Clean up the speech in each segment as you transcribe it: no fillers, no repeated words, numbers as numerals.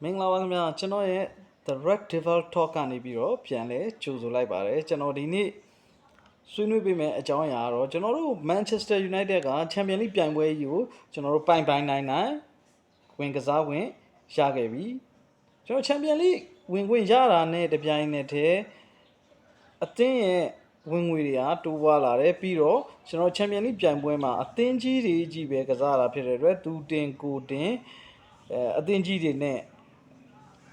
မင်္ဂလာပါခင်ဗျာကျွန်တော်ရဲ့ The Red Devil Talk ကနေပြီးတော့ပြန်လဲကြိုဆိုလိုက်ပါတယ်ကျွန်တော်ဒီနေ့ဆွေးနွေးပေးမယ်အကြောင်းအရာကတော့ကျွန်တော်တို့ Manchester United က Champions League ပြိုင်ပွဲကြီးကိုကျွန်တော်တို့ပိုင်နိုင်ဝင်ကစားဝင်ရခဲ့ပြီကျွန်တော် Champions League ဝင်ခွင့်ရတာနဲ့တပြိုင်နက်တည်းအသင်းရဲ့ဝင်ငွေတွေကတိုးပွားလာတယ်ပြီးတော့ကျွန်တော် Champions League ပြိုင်ပွဲမှာအသင်းကြီးတွေကြီးပဲကစားတာဖြစ်တဲ့အတွက်သူတင်ကိုတင်အသင်းကြီးတွေနဲ့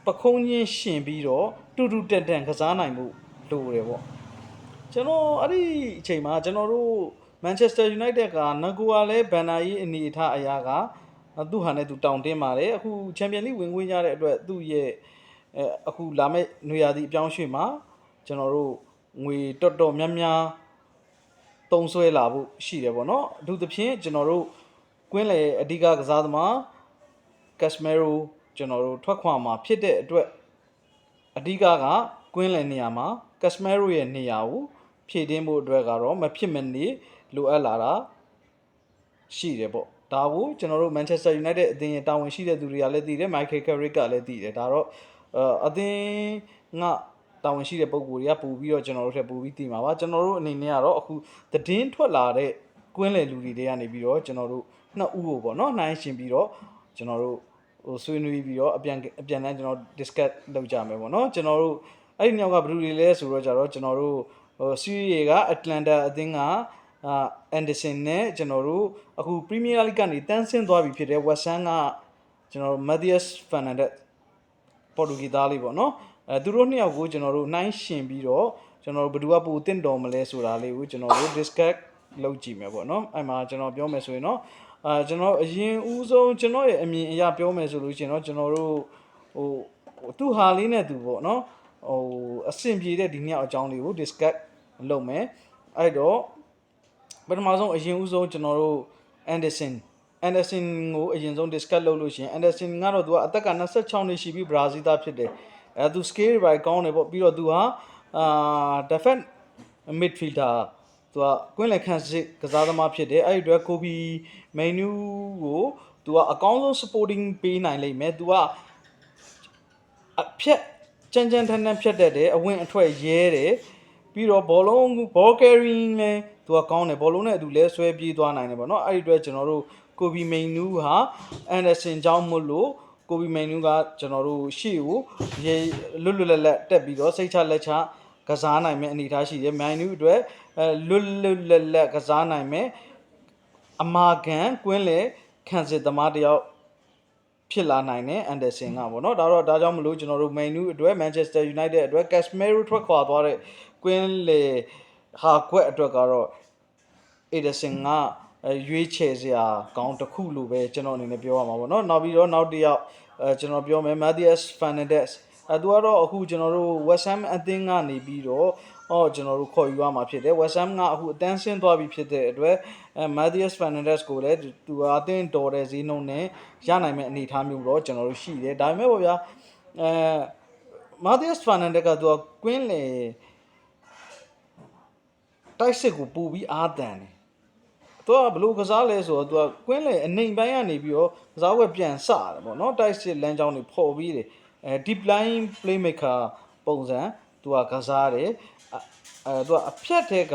ပခုံးချင်းရှင်ပြီးတော့တူတူတက်တန်ကစားနိုင်မှုလိုတယ်ပေါ့ကျွန်တော်အဲ့ဒီအချိန်မှာကျွန်တော်တို့ Manchester United ကငကူကလည်းဘန်နာကြီးအနေအထားအရာကသူ့ဟာနဲ့သူတောင်းတင်းပါတယ်အခု Champions League ဝင်ခွင့်ရတဲ့အတွက်သူ့ရဲ့အခုလာမယ့်နွေရာသီအပြောင်းရွှေ့မှာကျွန်တော်တို့ငွေတော်များများသုံးဆွဲလာဖို့ရှိတယ်ပေါ့နော်အထူးသဖြင့်ကျွန်တော်တို့ကွင်းလေအဓိကကစားသမား Casemiro ကျွန်တော်တို့ထွက်ခွာမှာဖြစ်တဲ့အတွက်အဓိကကွင်းလယ်နေရာမှာ Casemiro ရဲ့နေရာကိုဖြည့်တင်းဖို့အတွက်ကတော့မဖြစ်မနေလိုအပ်လာတာရှိတယ်ပေါ့ဒါကိုကျွန်တော်တို့ Manchester United အသင်းရဲ့တာဝန်ရှိတဲ့သူတွေကလည်းသိတယ် Michael Carrick ကလည်းသိတယ်ဒါတော့အသင်းကတာဝန်ရှိတဲ့ပုံကိုယ်တွေကပို့ပြီးတော့ကျွန်တော်တို့ထပ်ပို့ပြီးသိမှာပါကျွန်တော်တို့အနေနဲ့ကတော့အခုသတင်းထွက်လာတဲ့ကွင်းလယ်လူတွေကနေပြီးတော့ကျွန်တော်တို့နှစ်ဦးကိုပေါ့နော်နှိုင်းရှင်ပြီးတော့ကျွန်တော်တို့ဆွေးနွေးပြီးတော့အပြန်တန်းကျွန်တော် discuss လုပ်ကြမယ်ပေါ့နော်ကျွန်တော်တို့အဲ့ဒီညောက်ကဘယ်သူတွေလဲဆိုတော့ကြတော့ကျွန်တော်တို့စီးရီးက Atlanta အသင်းကAnderson နဲ့ကျွန်တော်တို့အခု Premier League ကနေတန်းဆင်းသွားပြီဖြစ်တဲ့ West Ham ကကျွန်တော်တို့ Matheus Fernandes ပေါ်တူဂီသားလေးပေါ့နော်သူတို့နှစ်ယောက်ကိုကျွန်တော်တို့နှိုင်းရှင်ပြီးတော့ကျွန်တော်တို့ဘယ်သူကပိုတင့်တော်မလဲဆိုတာလေးကိုကျွန်တော်တို့ discuss လုပ်ကြည့်မယ်ပေါ့နော်အဲ့မှာကျွန်တော်ပြောမယ်ဆိုရင်တော့ကျွန်တော်အရင်ဦးဆုံးကျွန်တော်ရဲ့အမြင်အရပြောမယ်ဆိုလို့ရှိရင်တော့ကျွန်တော်တို့သူ့ဟာလေးနဲ့သူပေါ့နော်အဆင်ပြေတဲ့ဒီနှစ်ယောက်အကြောင်းလေးကို discuss လုပ်မယ်အဲ့တော့ပထမဆုံးအရင်ဦးဆုံးကျွန်တော်တို့ Anderson ကိုအရင်ဆုံး discuss လုပ်လို့ရှိရင် Anderson ကတော့သူကအသက်က26နှစ်ရှိပြီဘရာဇီးသားဖြစ်တယ်သူ scale တွေကောင်းတယ်ပေါ့ပြီးတော့သူဟာdefense midfielder သူကကွင်းလယ်ခန့်စစ်ကစားသမားဖြစ်တယ်အဲ့ဒီအတွက်ကိုဘီမိန်နူးကိုသူကအကောင်းဆုံး supporting ပေးနိုင်လိမ့်မယ်သူကအဖြက်ကြမ်းထန်ဖြတ်တတ်တယ်အဝင်အထွက်ရဲတယ်ပြီးတော့ball carrying လည်းသူကကောင်းတယ်ဘောလုံးနဲ့အတူလဲဆွဲပြေးသွားနိုင်တယ်ပေါ့နော်အဲ့ဒီအတွက်ကျွန်တော်တို့ကိုဘီမိန်နူးဟာအန်ဒါဆင်ကြောင့်မို့လို့ကိုဘီမိန်နူးကကျွန်တော်တို့ရှေ့ကိုလွတ်လပ်တက်ပြီးတော့စိတ်ချလက်ချကစားနိုင်မယ့်အနေအထားရှိတယ်မိုင်နူးအတွက်လွတ်လပ်ကစားနိုင်မယ့်အမာခံကွင်းလေခံစစ်သမားတယောက်ဖြစ်လာနိုင်တယ်အန်ဒါဆင်ကပေါ့နော်ဒါကြောင့်မလို့ကျွန်တော်တို့မိန်နူးအတွက် Manchester United အတွက် Casemiro ထွက်ခွာသွားတဲ့ကွင်းလေဟာကွက်အတွက်ကတော့ Ederson ကရွေးချယ်စရာကောင်းတစ်ခုလို့ပဲကျွန်တော်အနေနဲ့ပြောရမှာပေါ့နော်နောက်ပြီးတော့နောက်တစ်ယောက်ကျွန်တော်ပြောမယ် Matheus Fernandes သူကတော့အခုကျွန်တော်တို့ West Ham အသင်းကနေပြီးတော့ကျွန်တော်တို့ခေါ်ယူရမှာဖြစ်တယ် West Ham ကအခုအတန်းဆင်းသွားပြီဖြစ်တဲ့အတွက် Matheus Fernandes ကိုလည်းသူကအသင်းတော်တဲ့ဈေးနှုန်းနဲ့ရနိုင်မယ့်အနေအထားမျိုးတော့ကျွန်တော်တို့ရှိတယ်ဒါပေမဲ့ပေါ့ဗျာMatheus Fernandes ကသူကကွင်းလေတိုက်စစ်ကိုပို့ပြီးအားတန်တယ်သူကဘလို့ကစားလဲဆိုတော့သူကကွင်းလေအနှိမ်ပိုင်းကနေပြီးတော့ကစားဝက်ပြန်စတယ်ပေါ့နော်တိုက်စစ်လမ်းကြောင်းတွေဖော်ပြီးတယ်deep line playmaker ပုံစံသူကကစားတယ်သူကအဖြတ်တဲ့က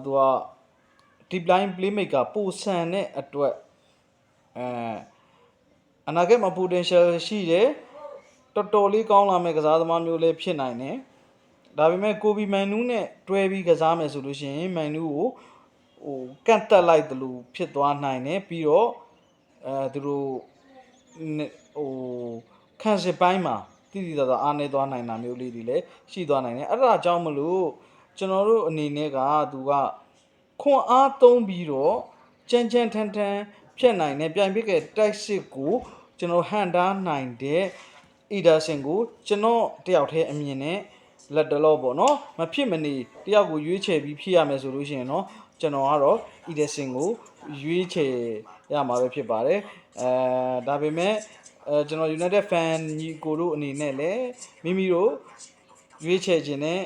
သူက deep line playmaker ပိုဆန်တဲ့အတွက်အနာဂတ်မှာ potential ရှိတယ်တော်လေးကောင်းလာမယ့်ကစားသမားမျိုးလေးဖြစ်နိုင်တယ်ဒါပေမဲ့ကိုဘီမန်နူးနဲ့တွဲပြီးကစားမယ်ဆိုလို့ရှိရင်မန်နူးကိုကန့်တက်လိုက်တယ်လို့ဖြစ်သွားနိုင်တယ်ပြီးတော့သူတို့ခန့်စစ်ပိုင်းမှာတိတိကျကျအားနေသွားနိုင်တာမျိုးလေးတွေလည်းရှိသွားနိုင်တယ်အဲ့ဒါကြောင့်မလို့ကျွန်တော်တို့အနေနဲ့ကသူကခွန်အားသုံးပြီးတော့ကြမ်းထန်ဖြတ်နိုင်တဲ့ပြိုင်ပစ်ကတိုက်စစ်ကိုကျွန်တော်ဟန်တားနိုင်တဲ့အီဒါဆင်ကိုကျွန်တော်တယောက်တည်းအမြင်နဲ့လက်တလောပေါ့နော်မဖြစ်မနေတယောက်ကိုရွေးချယ်ပြီးဖြစ်ရမယ်ဆိုလို့ရှိရင်တော့ကျွန်တော်ကတော့အီဒါဆင်ကိုရွေးချယ်ရမှာပဲဖြစ်ပါတယ်ဒါပေမဲ့ကျွန်တော် United fan ညီကိုတို့အနေနဲ့လည်းမိမိတို့ရွေးချယ်ခြင်းနဲ့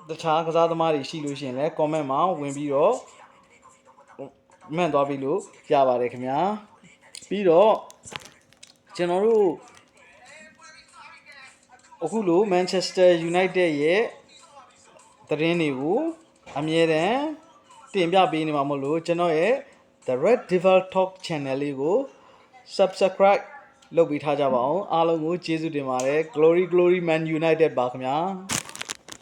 တခြားကစားသမားတွေရှိလို့ရှိရင်လည်း comment မှာဝင်ပြီးတော့မှန်သွားပြီလို့ရပါတယ်ခင်ဗျာပြီးတော့ကျွန်တော်တို့ အခုလို Manchester United ရဲ့သတင်းတွေကိုအမြဲတမ်းတင်ပြပေးနေမှာမဟုတ်လို့ကျွန်တော်ရဲ့ The Red Devil Talk Channel လေးကို Subscribe လုပ်ပေးထားကြပါအောင်အားလုံးကိုကျေးဇူးတင်ပါတယ် Glory Man United ပါခင်ဗျာ